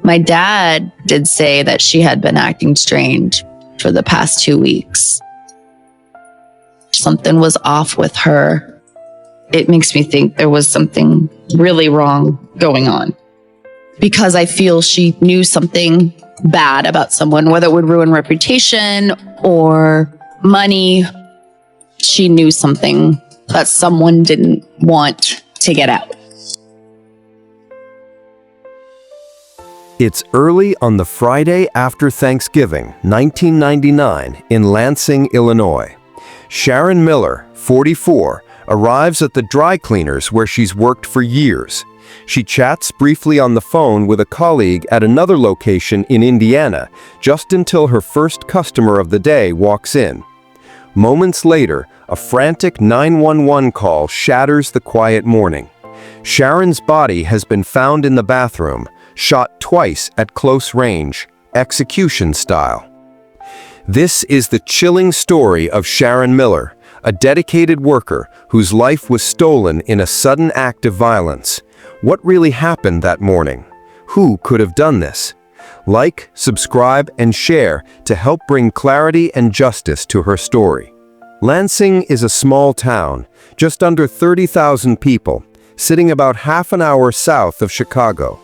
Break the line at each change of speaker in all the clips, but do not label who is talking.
My dad did say that she had been acting strange for the past 2 weeks. Something was off with her. It makes me think there was something really wrong going on, because I feel she knew something bad about someone, whether it would ruin reputation or money. She knew something that someone didn't want to get out.
It's early on the Friday after Thanksgiving, 1999, in Lansing, Illinois. Sharon Miller, 44, arrives at the dry cleaners where she's worked for years. She chats briefly on the phone with a colleague at another location in Indiana, just until her first customer of the day walks in. Moments later, a frantic 911 call shatters the quiet morning. Sharon's body has been found in the bathroom, shot twice at close range, execution style. This is the chilling story of Sharon Miller, a dedicated worker whose life was stolen in a sudden act of violence. What really happened that morning? Who could have done this? Like, subscribe, and share to help bring clarity and justice to her story. Lansing is a small town, just under 30,000 people, sitting about half an hour south of Chicago.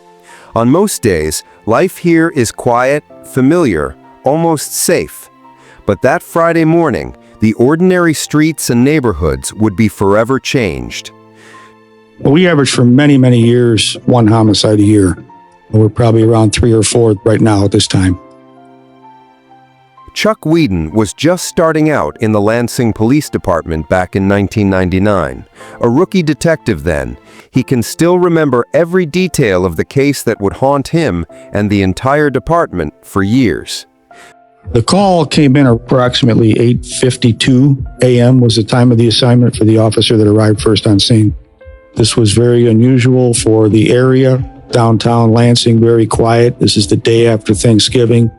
On most days, life here is quiet, familiar, almost safe. But that Friday morning, the ordinary streets and neighborhoods would be forever changed.
Well, we averaged for many, many years 1 homicide a year. We're probably around 3 or 4 right now at this time.
Chuck Whedon was just starting out in the Lansing Police Department back in 1999. A rookie detective then, he can still remember every detail of the case that would haunt him and the entire department for years.
The call came in approximately 8:52 a.m. was the time of the assignment for the officer that arrived first on scene. This was very unusual for the area. Downtown Lansing, very quiet. This is the day after Thanksgiving.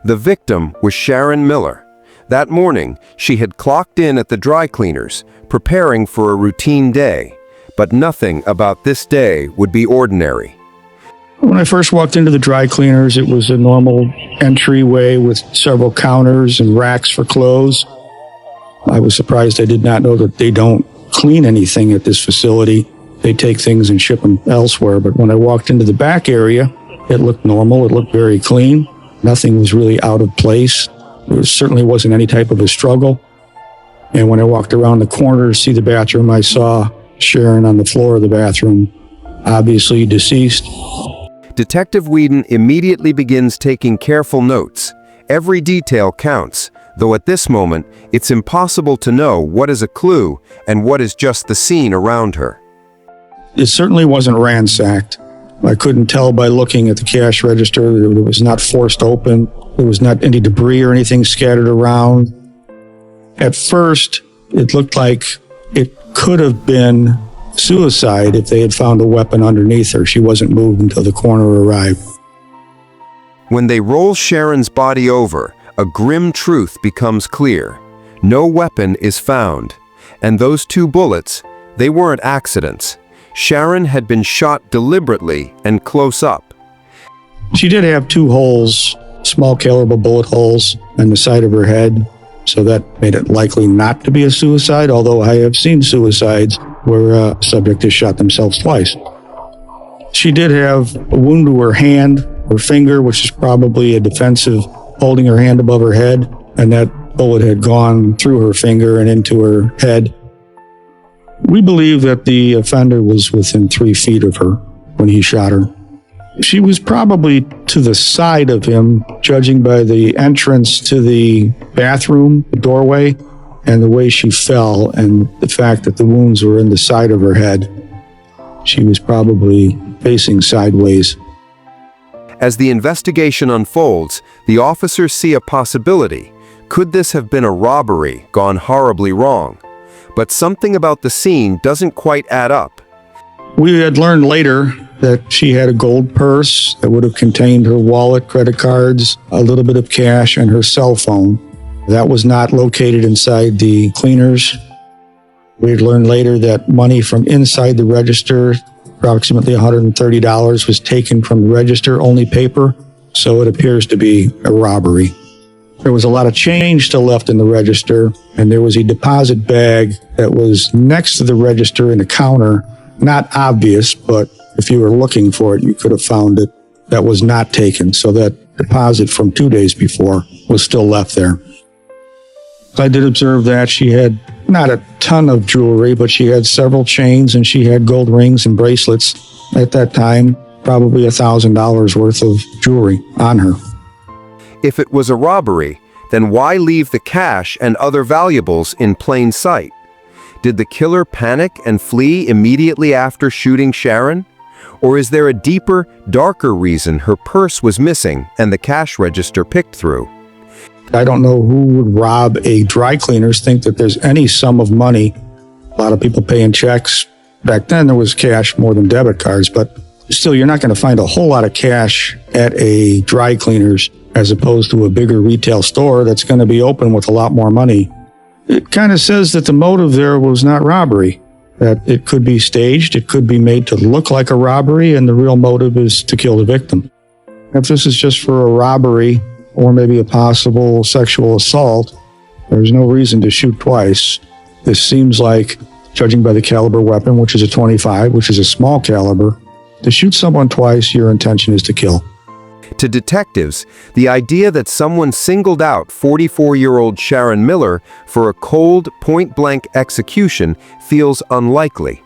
The victim was Sharon Miller. That morning, she had clocked in at the dry cleaners, preparing for a routine day. But nothing about this day would be ordinary.
When I first walked into the dry cleaners, it was a normal entryway with several counters and racks for clothes. I was surprised. I did not know that they don't clean anything at this facility. They take things and ship them elsewhere. But when I walked into the back area, it looked normal. It looked very clean. Nothing was really out of place. There certainly wasn't any type of a struggle. And when I walked around the corner to see the bathroom, I saw Sharon on the floor of the bathroom, obviously deceased.
Detective Whedon immediately begins taking careful notes. Every detail counts, though at this moment, it's impossible to know what is a clue and what is just the scene around her.
It certainly wasn't ransacked. I couldn't tell by looking at the cash register. It was not forced open. There was not any debris or anything scattered around. At first, it looked like it could have been suicide if they had found a weapon underneath her. She wasn't moved until the coroner arrived.
When they roll Sharon's body over, a grim truth becomes clear. No weapon is found. And those 2 bullets, they weren't accidents. Sharon had been shot deliberately and close up.
She did have 2 holes, small caliber bullet holes on the side of her head, so that made it likely not to be a suicide, although I have seen suicides where a subject has shot themselves twice. She did have a wound to her hand, her finger, which is probably a defensive, holding her hand above her head, and that bullet had gone through her finger and into her head. We believe that the offender was within 3 feet of her when he shot her. She was probably to the side of him, judging by the entrance to the bathroom, the doorway, and the way she fell, and the fact that the wounds were in the side of her head. She was probably facing sideways.
As the investigation unfolds, the officers see a possibility. Could this have been a robbery gone horribly wrong? But something about the scene doesn't quite add up.
We had learned later that she had a gold purse that would have contained her wallet, credit cards, a little bit of cash, and her cell phone. That was not located inside the cleaners. We had learned later that money from inside the register Approximately $130 was taken from the register, only paper, so it appears to be a robbery. There was a lot of change still left in the register, and there was a deposit bag that was next to the register in the counter. Not obvious, but if you were looking for it, you could have found it. That was not taken, so that deposit from 2 days before was still left there. I did observe that she had not a ton of jewelry, but she had several chains and she had gold rings and bracelets. At that time, probably $1,000 worth of jewelry on her.
If it was a robbery, then why leave the cash and other valuables in plain sight? Did the killer panic and flee immediately after shooting Sharon? Or is there a deeper, darker reason her purse was missing and the cash register picked through?
I don't know who would rob a dry cleaners, think that there's any sum of money. A lot of people paying checks. Back then there was cash more than debit cards, but still you're not going to find a whole lot of cash at a dry cleaners as opposed to a bigger retail store that's going to be open with a lot more money. It kind of says that the motive there was not robbery, that it could be staged, it could be made to look like a robbery, and the real motive is to kill the victim. If this is just for a robbery or maybe a possible sexual assault, there's no reason to shoot twice. This seems like, judging by the caliber weapon, which is a .25, which is a small caliber, to shoot someone twice, your intention is to kill.
To detectives, the idea that someone singled out 44-year-old Sharon Miller for a cold, point-blank execution feels unlikely.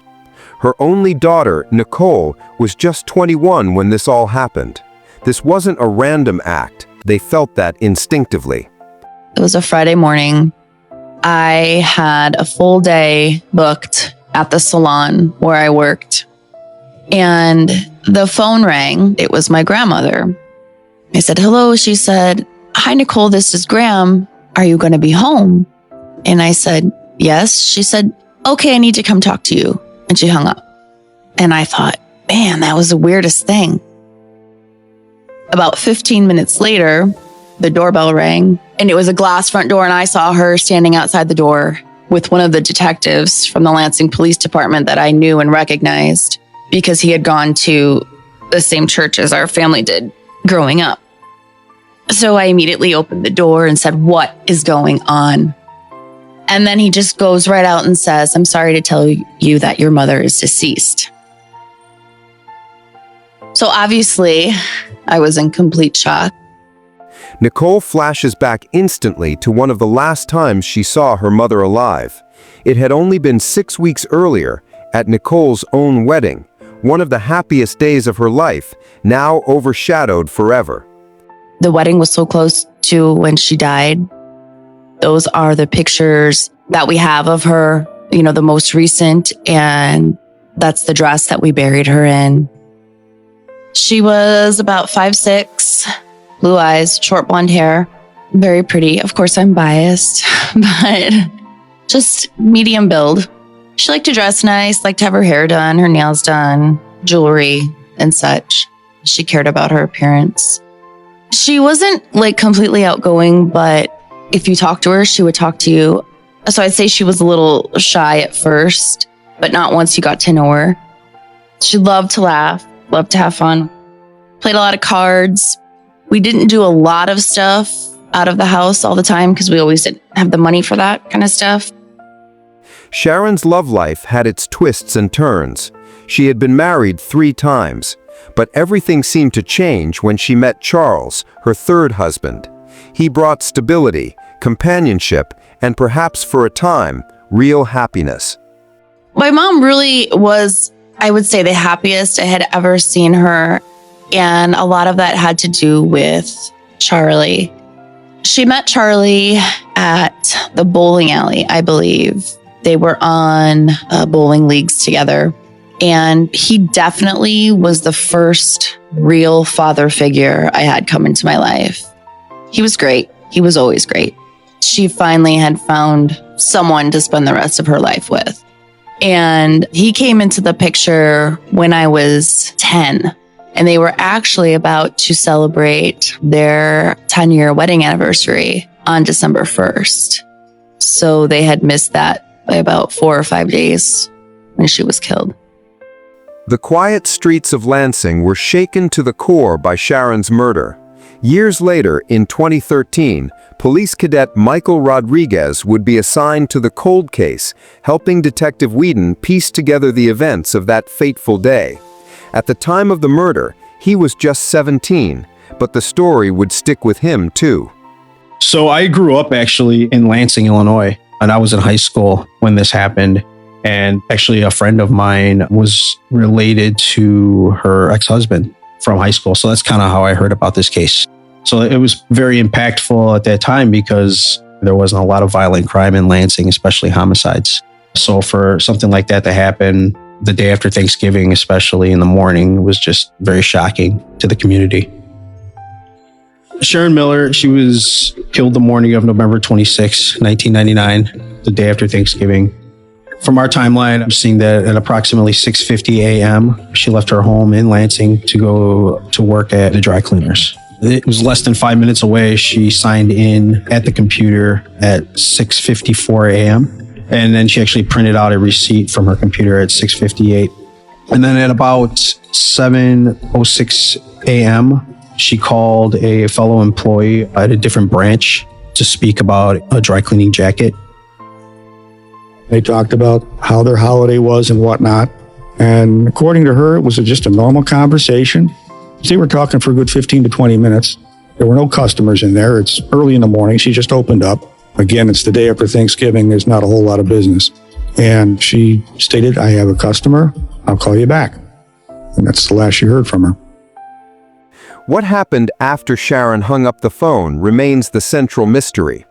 Her only daughter, Nicole, was just 21 when this all happened. This wasn't a random act. They felt that instinctively.
It was a Friday morning. I had a full day booked at the salon where I worked. And the phone rang. It was my grandmother. I said, hello. She said, hi, Nicole, this is Graham. Are you going to be home? And I said, yes. She said, okay, I need to come talk to you. And she hung up. And I thought, man, that was the weirdest thing. About 15 minutes later, the doorbell rang and it was a glass front door. And I saw her standing outside the door with one of the detectives from the Lansing Police Department that I knew and recognized because he had gone to the same church as our family did growing up. So I immediately opened the door and said, what is going on? And then he just goes right out and says, I'm sorry to tell you that your mother is deceased. So obviously, I was in complete shock.
Nicole flashes back instantly to one of the last times she saw her mother alive. It had only been 6 weeks earlier, at Nicole's own wedding, one of the happiest days of her life, now overshadowed forever.
The wedding was so close to when she died. Those are the pictures that we have of her, the most recent, and that's the dress that we buried her in. She was about 5'6", blue eyes, short blonde hair, very pretty. Of course, I'm biased, but just medium build. She liked to dress nice, liked to have her hair done, her nails done, jewelry and such. She cared about her appearance. She wasn't completely outgoing, but if you talked to her, she would talk to you. So I'd say she was a little shy at first, but not once you got to know her. She loved to laugh, loved to have fun, played a lot of cards. We didn't do a lot of stuff out of the house all the time because we always didn't have the money for that kind of stuff.
Sharon's love life had its twists and turns. She had been married 3 times, but everything seemed to change when she met Charles, her third husband. He brought stability, companionship, and perhaps for a time, real happiness.
My mom really was, I would say, the happiest I had ever seen her. And a lot of that had to do with Charlie. She met Charlie at the bowling alley, I believe. They were on bowling leagues together. And he definitely was the first real father figure I had come into my life. He was great. He was always great. She finally had found someone to spend the rest of her life with. And he came into the picture when I was 10. And they were actually about to celebrate their 10-year wedding anniversary on December 1st. So they had missed that by about 4 or 5 days when she was killed.
The quiet streets of Lansing were shaken to the core by Sharon's murder. Years later, in 2013, police cadet Michael Rodriguez would be assigned to the cold case, helping Detective Whedon piece together the events of that fateful day. At the time of the murder, he was just 17, but the story would stick with him too.
So I grew up actually in Lansing, Illinois, and I was in high school when this happened. And actually a friend of mine was related to her ex-husband from high school. So that's kind of how I heard about this case. So it was very impactful at that time because there wasn't a lot of violent crime in Lansing, especially homicides. So for something like that to happen the day after Thanksgiving, especially in the morning, was just very shocking to the community. Sharon Miller, she was killed the morning of November 26, 1999, the day after Thanksgiving. From our timeline, I'm seeing that at approximately 6:50 a.m., she left her home in Lansing to go to work at the dry cleaners. It was less than 5 minutes away. She signed in at the computer at 6:54 a.m. And then she actually printed out a receipt from her computer at 6:58. And then at about 7:06 a.m., she called a fellow employee at a different branch to speak about a dry cleaning jacket.
They talked about how their holiday was and whatnot. And according to her, it was just a normal conversation. They were talking for a good 15 to 20 minutes. There were no customers in there. It's early in the morning. She just opened up. Again, it's the day after Thanksgiving. There's not a whole lot of business. And she stated, "I have a customer. I'll call you back." And that's the last she heard from her.
What happened after Sharon hung up the phone remains the central mystery.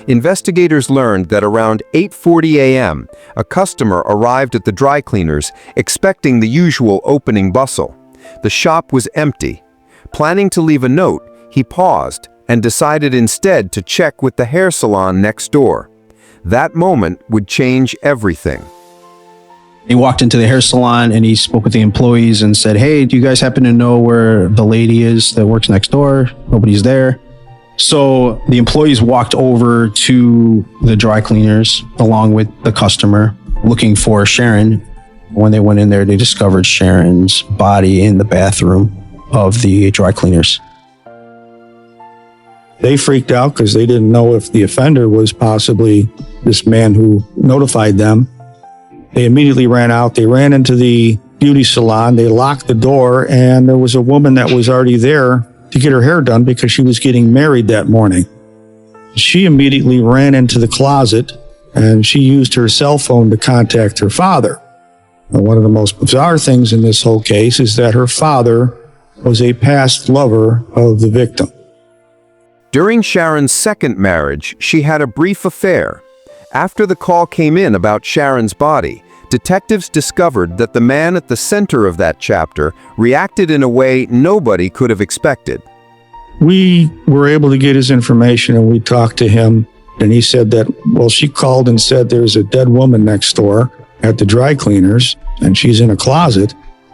Investigators learned that around 8:40 a.m., a customer arrived at the dry cleaners expecting the usual opening bustle. The shop was empty. Planning to leave a note, he paused and decided instead to check with the hair salon next door. That moment would change everything.
He walked into the hair salon and he spoke with the employees and said, "Hey, do you guys happen to know where the lady is that works next door? Nobody's there." So the employees walked over to the dry cleaners along with the customer looking for Sharon. When they went in there, they discovered Sharon's body in the bathroom of the dry cleaners.
They freaked out because they didn't know if the offender was possibly this man who notified them. They immediately ran out. They ran into the beauty salon. They locked the door, and there was a woman that was already there to get her hair done because she was getting married that morning. She immediately ran into the closet, and she used her cell phone to contact her father. And one of the most bizarre things in this whole case is that her father was a past lover of the victim.
During Sharon's second marriage, she had a brief affair. After the call came in about Sharon's body, detectives discovered that the man at the center of that chapter reacted in a way nobody could have expected.
We were able to get his information, and we talked to him, and he said that, well, she called and said there's a dead woman next door at the dry cleaners, and she's in a closet,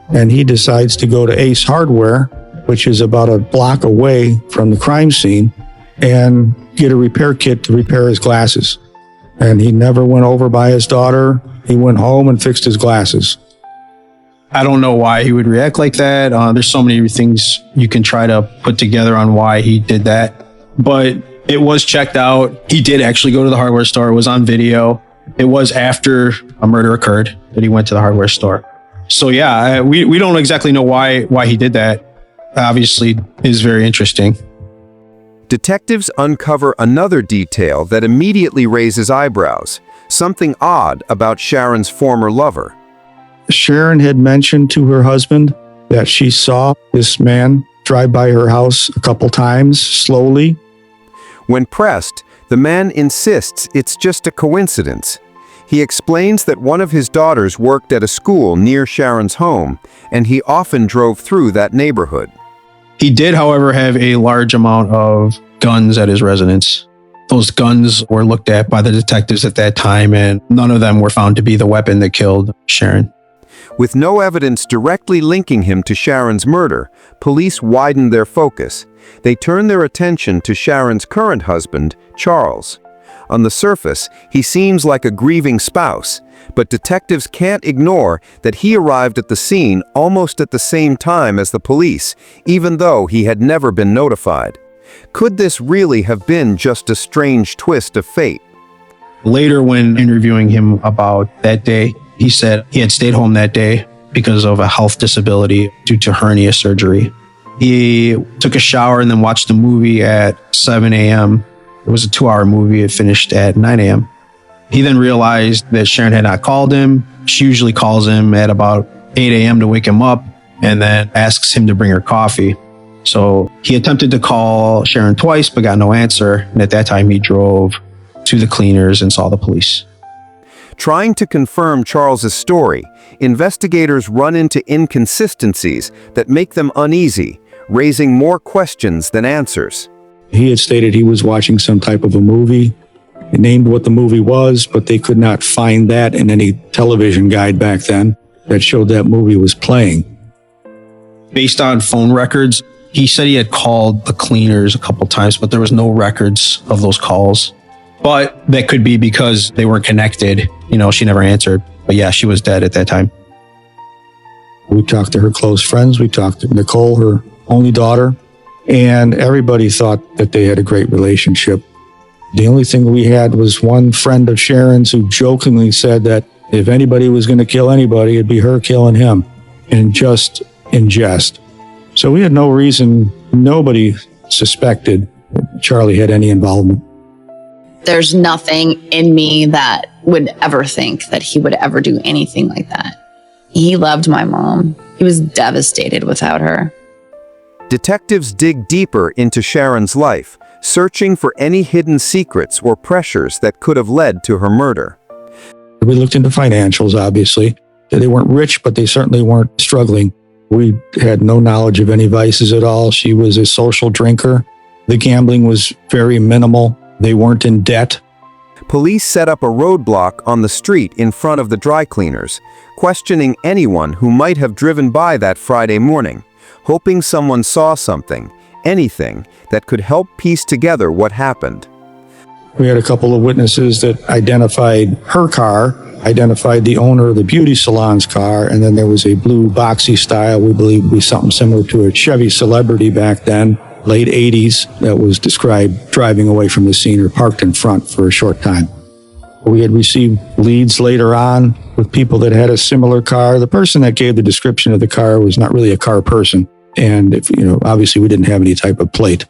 and he decides to go to Ace Hardware, which is about a block away from the crime scene, and get a repair kit to repair his glasses. And he never went over by his daughter. He went home and fixed his glasses.
I don't know why he would react like that. There's so many things you can try to put together on why he did that. But it was checked out. He did actually go to the hardware store. It was on video. It was after a murder occurred that he went to the hardware store. So yeah, we don't exactly know why he did that. Obviously, is very interesting.
Detectives uncover another detail that immediately raises eyebrows, something odd about Sharon's former lover.
Sharon had mentioned to her husband that she saw this man drive by her house a couple times, slowly.
When pressed, the man insists it's just a coincidence. He explains that one of his daughters worked at a school near Sharon's home, and he often drove through that neighborhood.
He did, however, have a large amount of guns at his residence. Those guns were looked at by the detectives at that time, and none of them were found to be the weapon that killed Sharon.
With no evidence directly linking him to Sharon's murder, police widened their focus. They turned their attention to Sharon's current husband, Charles. On the surface, he seems like a grieving spouse, but detectives can't ignore that he arrived at the scene almost at the same time as the police, even though he had never been notified. Could this really have been just a strange twist of fate?
Later, when interviewing him about that day, he said he had stayed home that day because of a health disability due to hernia surgery. He took a shower and then watched a movie at 7 a.m. It was a 2-hour movie. It finished at 9 a.m. He then realized that Sharon had not called him. She usually calls him at about 8 a.m. to wake him up and then asks him to bring her coffee. So he attempted to call Sharon twice, but got no answer. And at that time, he drove to the cleaners and saw the police.
Trying to confirm Charles's story, investigators run into inconsistencies that make them uneasy, raising more questions than answers.
He had stated he was watching some type of a movie. It named what the movie was, but they could not find that in any television guide back then that showed that movie was playing.
Based on phone records, he said he had called the cleaners a couple times, but there was no records of those calls. But that could be because they weren't connected. She never answered. But yeah, she was dead at that time.
We talked to her close friends. We talked to Nicole, her only daughter, and everybody thought that they had a great relationship. The only thing we had was one friend of Sharon's who jokingly said that if anybody was going to kill anybody, it'd be her killing him, and just in jest. So we had no reason, nobody suspected that Charlie had any involvement.
There's nothing in me that would ever think that he would ever do anything like that. He loved my mom. He was devastated without her.
Detectives dig deeper into Sharon's life, searching for any hidden secrets or pressures that could have led to her murder.
We looked into financials, obviously. They weren't rich, but they certainly weren't struggling. We had no knowledge of any vices at all. She was a social drinker. The gambling was very minimal. They weren't in debt.
Police set up a roadblock on the street in front of the dry cleaners, questioning anyone who might have driven by that Friday morning, hoping someone saw something, anything, that could help piece together what happened.
We had a couple of witnesses that identified her car, identified the owner of the beauty salon's car, and then there was a blue boxy style, we believe would be something similar to a Chevy Celebrity back then, late 80s, that was described driving away from the scene or parked in front for a short time. We had received leads later on with people that had a similar car. The person that gave the description of the car was not really a car person. And obviously we didn't have any type of plate.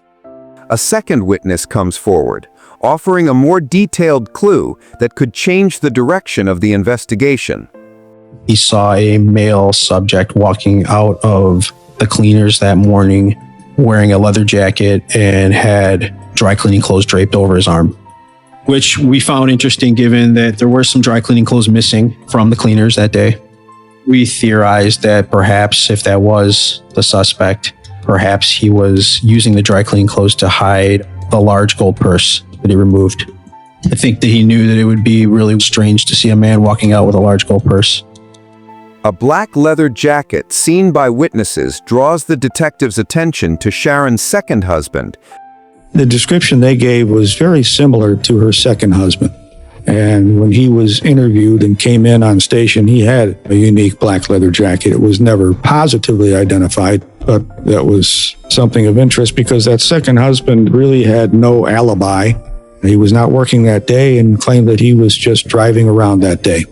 A second witness comes forward, offering a more detailed clue that could change the direction of the investigation.
He saw a male subject walking out of the cleaners that morning wearing a leather jacket and had dry cleaning clothes draped over his arm, which we found interesting given that there were some dry cleaning clothes missing from the cleaners that day. We theorized that perhaps if that was the suspect, perhaps he was using the dry cleaning clothes to hide the large gold purse that he removed. I think that he knew that it would be really strange to see a man walking out with a large gold purse.
A black leather jacket seen by witnesses draws the detective's attention to Sharon's second husband.
The description they gave was very similar to her second husband. And when he was interviewed and came in on station, he had a unique black leather jacket. It was never positively identified, but that was something of interest because that second husband really had no alibi. He was not working that day and claimed that he was just driving around that day.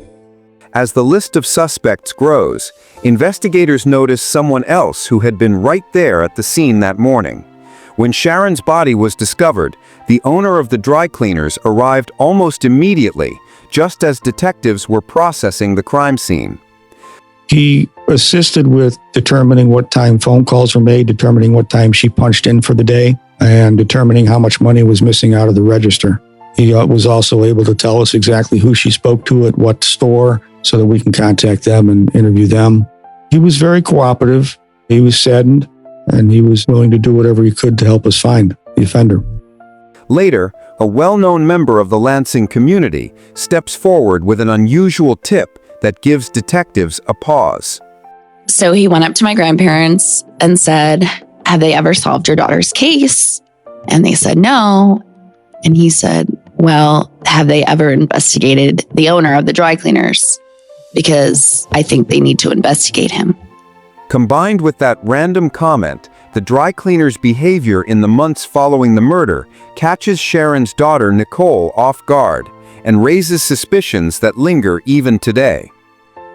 As the list of suspects grows, investigators notice someone else who had been right there at the scene that morning. When Sharon's body was discovered, the owner of the dry cleaners arrived almost immediately, just as detectives were processing the crime scene.
He assisted with determining what time phone calls were made, determining what time she punched in for the day, and determining how much money was missing out of the register. He was also able to tell us exactly who she spoke to at what store so that we can contact them and interview them. He was very cooperative. He was saddened, and he was willing to do whatever he could to help us find the offender.
Later, a well-known member of the Lansing community steps forward with an unusual tip that gives detectives a pause.
So he went up to my grandparents and said, "Have they ever solved your daughter's case?" And they said no. And he said, well, have they ever investigated the owner of the dry cleaners? Because I think they need to investigate him.
Combined with that random comment, the dry cleaner's behavior in the months following the murder catches Sharon's daughter Nicole off guard and raises suspicions that linger even today.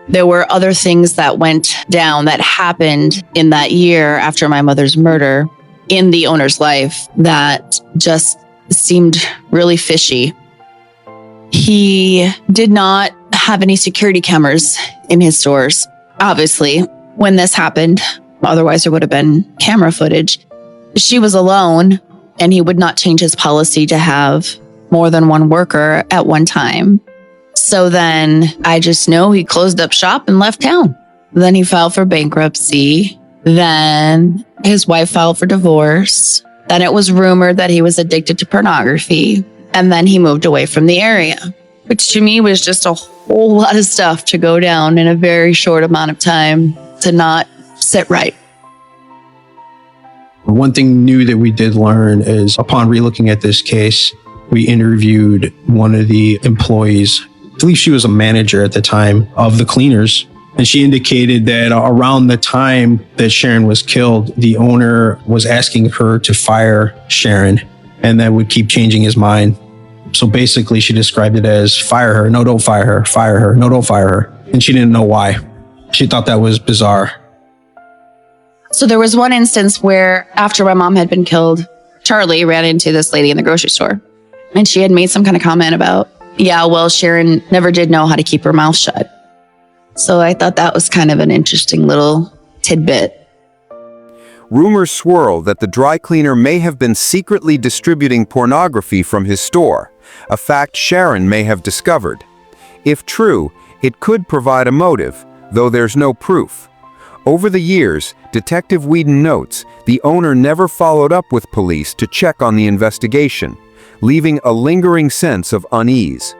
There were other things that went down that happened in that year after my mother's murder in the owner's life that just seemed really fishy. He did not have any security cameras in his stores, obviously, when this happened. Otherwise, there would have been camera footage. She was alone, and he would not change his policy to have more than one worker at one time. So then I just know he closed up shop and left town. Then he filed for bankruptcy. Then his wife filed for divorce. Then it was rumored that he was addicted to pornography. And then he moved away from the area, which to me was just a whole lot of stuff to go down in a very short amount of time to not sit right.
One thing new that we did learn is upon relooking at this case, we interviewed one of the employees. I believe she was a manager at the time of the cleaners. And she indicated that around the time that Sharon was killed, the owner was asking her to fire Sharon, and that would keep changing his mind. So basically, she described it as fire her. No, don't fire her. Fire her. No, don't fire her. And she didn't know why. She thought that was bizarre.
So there was one instance where after my mom had been killed, Charlie ran into this lady in the grocery store. And she had made some kind of comment about, yeah, well, Sharon never did know how to keep her mouth shut. So I thought that was kind of an interesting little tidbit.
Rumors swirl that the dry cleaner may have been secretly distributing pornography from his store, a fact Sharon may have discovered. If true, it could provide a motive, though there's no proof. Over the years, Detective Whedon notes the owner never followed up with police to check on the investigation, leaving a lingering sense of unease.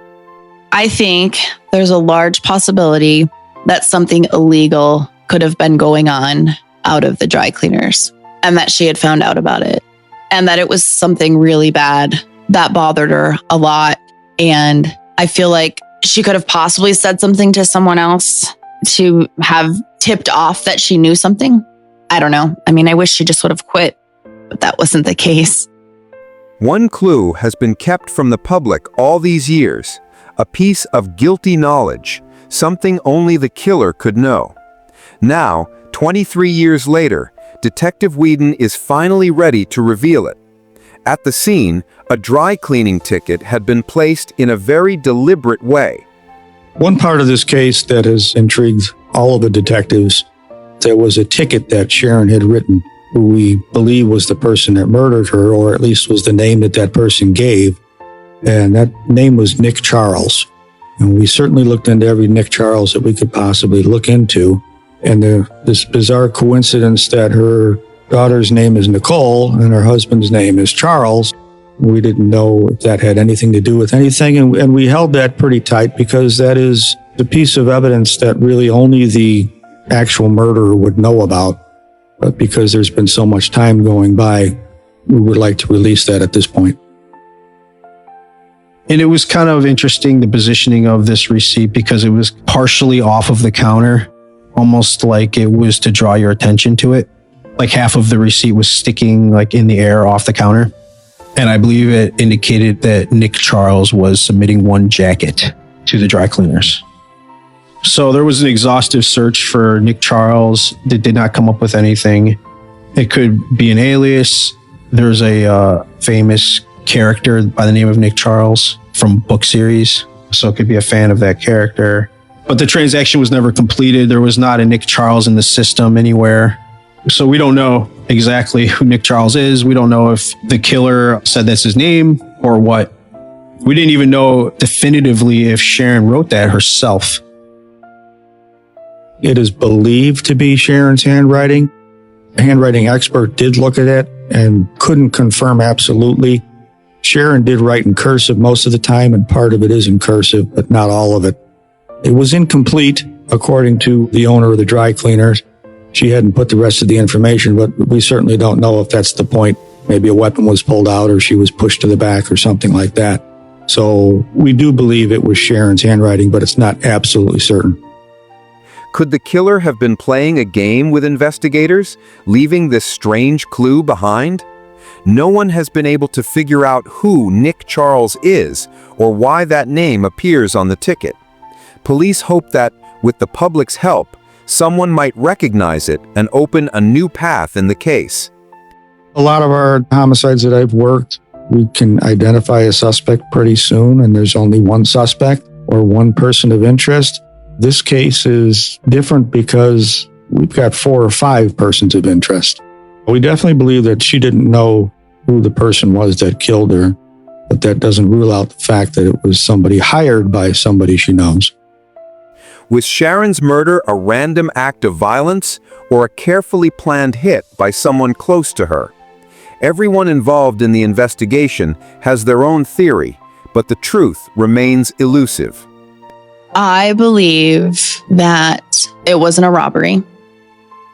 I think there's a large possibility that something illegal could have been going on out of the dry cleaners and that she had found out about it and that it was something really bad that bothered her a lot. And I feel like she could have possibly said something to someone else to have tipped off that she knew something. I don't know. I mean, I wish she just would have quit, but that wasn't the case.
One clue has been kept from the public all these years, a piece of guilty knowledge, something only the killer could know. Now, 23 years later, Detective Whedon is finally ready to reveal it. At the scene, a dry cleaning ticket had been placed in a very deliberate way.
One part of this case that has intrigued all of the detectives, there was a ticket that Sharon had written, who we believe was the person that murdered her, or at least was the name that that person gave. And that name was Nick Charles. And we certainly looked into every Nick Charles that we could possibly look into. And this bizarre coincidence that her daughter's name is Nicole and her husband's name is Charles, we didn't know if that had anything to do with anything. And we held that pretty tight because that is the piece of evidence that really only the actual murderer would know about. But because there's been so much time going by, we would like to release that at this point.
And it was kind of interesting, the positioning of this receipt, because it was partially off of the counter, almost like it was to draw your attention to it. Like half of the receipt was sticking like in the air off the counter. And I believe it indicated that Nick Charles was submitting one jacket to the dry cleaners. So there was an exhaustive search for Nick Charles. They did not come up with anything. It could be an alias. There's a famous character by the name of Nick Charles from book series. So it could be a fan of that character. But the transaction was never completed. There was not a Nick Charles in the system anywhere. So we don't know exactly who Nick Charles is. We don't know if the killer said that's his name or what. We didn't even know definitively if Sharon wrote that herself.
It is believed to be Sharon's handwriting. A handwriting expert did look at it and couldn't confirm absolutely. Sharon did write in cursive most of the time, and part of it is in cursive, but not all of it. It was incomplete, according to the owner of the dry cleaners. She hadn't put the rest of the information, but we certainly don't know if that's the point. Maybe a weapon was pulled out or she was pushed to the back or something like that. So we do believe it was Sharon's handwriting, but it's not absolutely certain.
Could the killer have been playing a game with investigators, leaving this strange clue behind? No one has been able to figure out who Nick Charles is or why that name appears on the ticket. Police hope that, with the public's help, someone might recognize it and open a new path in the case.
A lot of our homicides that I've worked, we can identify a suspect pretty soon, and there's only one suspect or one person of interest. This case is different because we've got 4 or 5 persons of interest. We definitely believe that she didn't know who the person was that killed her, but that doesn't rule out the fact that it was somebody hired by somebody she knows.
Was Sharon's murder a random act of violence or a carefully planned hit by someone close to her? Everyone involved in the investigation has their own theory, but the truth remains elusive.
I believe that it wasn't a robbery.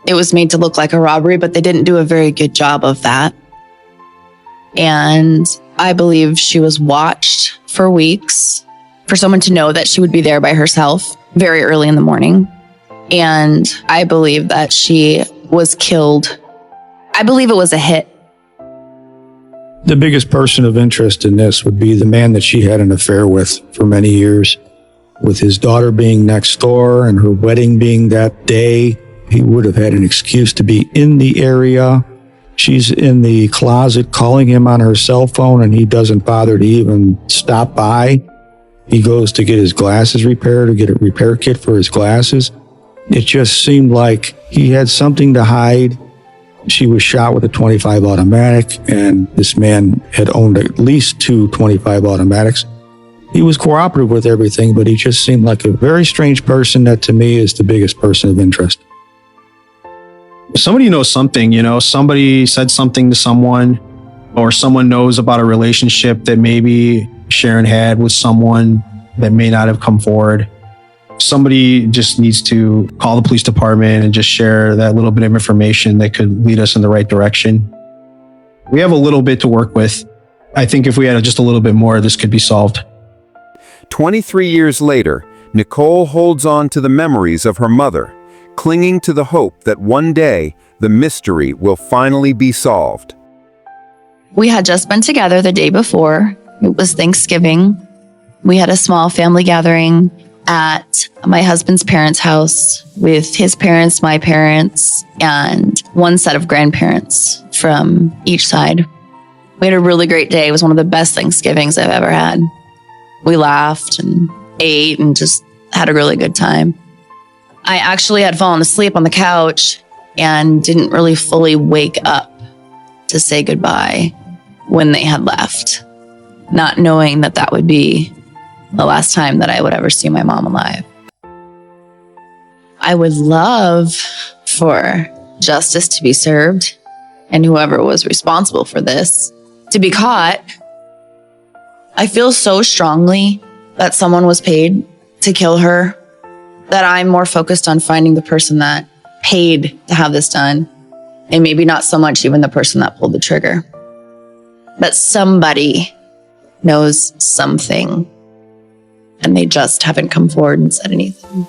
It was made to look like a robbery, but they didn't do a very good job of that. And I believe she was watched for weeks for someone to know that she would be there by herself very early in the morning. And I believe that she was killed. I believe it was a hit.
The biggest person of interest in this would be the man that she had an affair with for many years. With his daughter being next door and her wedding being that day, he would have had an excuse to be in the area. She's in the closet calling him on her cell phone, and he doesn't bother to even stop by. He goes to get his glasses repaired, to get a repair kit for his glasses. It just seemed like he had something to hide. She was shot with a .25 automatic, and this man had owned at least 2 .25 automatics. He was cooperative with everything, but he just seemed like a very strange person that to me is the biggest person of interest.
Somebody knows something, somebody said something to someone, or someone knows about a relationship that maybe Sharon had with someone that may not have come forward. Somebody just needs to call the police department and just share that little bit of information that could lead us in the right direction. We have a little bit to work with. I think if we had just a little bit more, this could be solved.
23 years later, Nicole holds on to the memories of her mother, clinging to the hope that one day the mystery will finally be solved.
We had just been together the day before. It was Thanksgiving. We had a small family gathering at my husband's parents' house with his parents, my parents, and one set of grandparents from each side. We had a really great day. It was one of the best Thanksgivings I've ever had. We laughed and ate and just had a really good time. I actually had fallen asleep on the couch and didn't really fully wake up to say goodbye when they had left, not knowing that that would be the last time that I would ever see my mom alive. I would love for justice to be served and whoever was responsible for this to be caught. I feel so strongly that someone was paid to kill her that I'm more focused on finding the person that paid to have this done, and maybe not so much even the person that pulled the trigger. But somebody knows something, and they just haven't come forward and said anything.